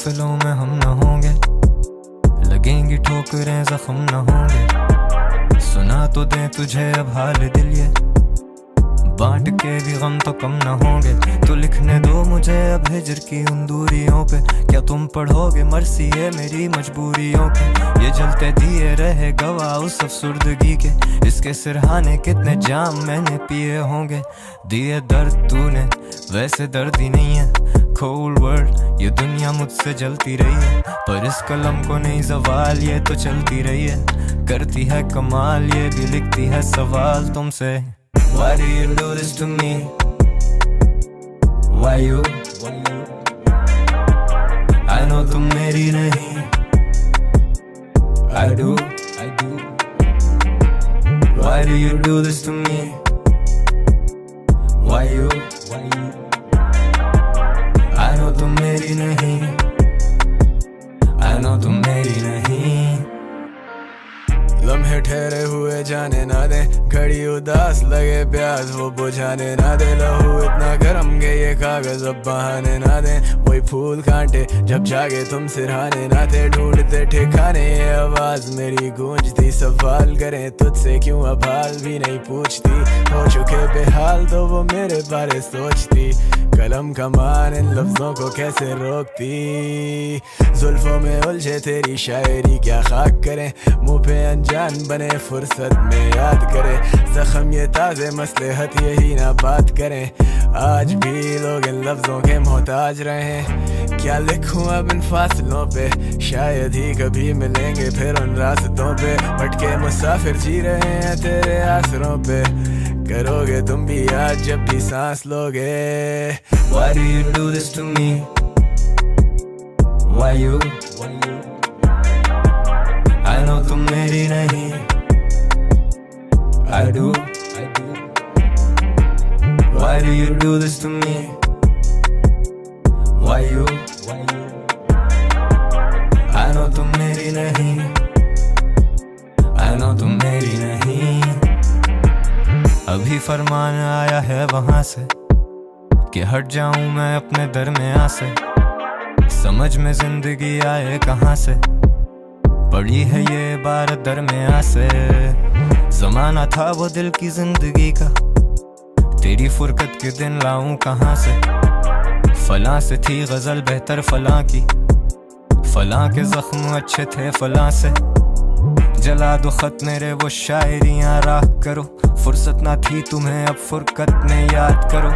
काफिलों में हम न होंगे, लगेंगी ठोकरें जख्म न होंगे। सुना तो दे तुझे अब हाल दिल ये, बांट के भी गम तो कम न होंगे। तो लिखने दो मुझे अब हिजर की उन दूरियों पे, क्या तुम पढ़ोगे मर्सी है मेरी मजबूरियों पे। ये जलते दिए रहे गवाह उस अफसुर्दगी के, इसके सिरहाने कितने जाम मैंने पिए होंगे। दिए दर्द तूने वैसे दर्द ही नहीं है, कोल्ड वर्ल्ड ये दुनिया मुझसे जलती रही है, पर इस कलम को नहीं ज़वाल ये तो चलती रही है। करती है कमाल ये भी लिखती है सवाल तुमसे। Why do you do this to me? Why you? I know तुम मेरी नहीं, I do. Why do you do this to me? Why you? I know तुम मेरी नहीं, I know तुम मेरी नहीं। लम्हे ठहरे हुए जाने ना दे, घड़ी उदास लगे प्यास वो बुझाने ना दे। लहू इतना गरम के ये कागज अब बहाने ना दे, वही फूल कांटे जब जागे तुम सिरहाने ना थे। ढूंढते ठिकाने ये आवाज मेरी गूंजती, सवाल करें तुझसे क्यों अब हाल भी नहीं पूछती। हो चुके बेहाल तो वो मेरे बारे सोचती, कलम कमान इन लफ्जों को कैसे रोकती। जुल्फों में उलझे तेरी शायरी क्या खाक करें, मुँह पे अनजान बने फुर्सत में याद करे। जख्म ये ताज़े मसलहत यही ना बात करें, आज भी लोग इन लफ्जों के मोहताज रहे। क्या लिखूं अब इन फासलों पे, शायद ही कभी मिलेंगे फिर उन रास्तों पे। भटके मुसाफिर जी रहे हैं तेरे आसरों पे, करोगे तुम भी आज जब भी सांस लोगे। Why do you do this to me? Why you? I know तुम मेरी नहीं, I do. Why do you do this to me? Why you? I know तुम मेरी नहीं, I know तुम मेरी नहीं। अभी फरमान आया है वहां से कि हट जाऊं मैं अपने दरमियां से। समझ में जिंदगी आए कहां से, पड़ी है ये इबारत दरमियां से। जमाना था वो दिल की जिंदगी का, तेरी फुरकत के दिन लाऊं कहां से। फलां से थी गजल बेहतर फलां की, फलां के जख्म अच्छे थे फलां से। जला दो खत मेरे वो शायरियां राख करो, फुर्सत ना थी तुम्हें अब फुरकत में याद करो।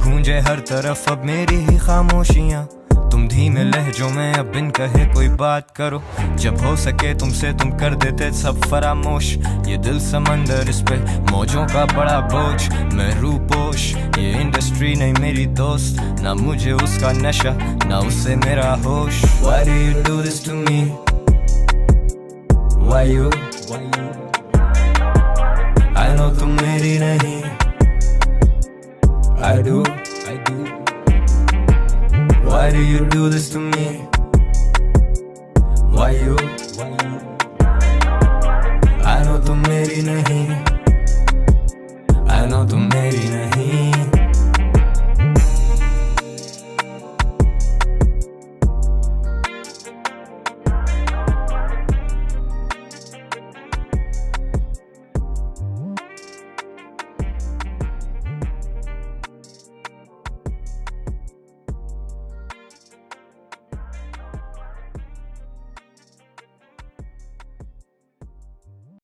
गूंजे हर तरफ अब मेरी ही खामोशियां, तुम धीमे लहजों में अब बिन कहे कोई बात करो। जब हो सके तुमसे तुम कर देते सब फरामोश, ये दिल समंदर इस पे मौजों का बड़ा बोझ। मैं रूपोश ये इंडस्ट्री नहीं मेरी दोस्त, ना मुझे उसका नशा ना उससे मेरा होश। Why do you do this to me? Why you? I know तुम मेरी नहीं, I do. Why do you do this to me? Why you? I know तुम मेरी नहीं,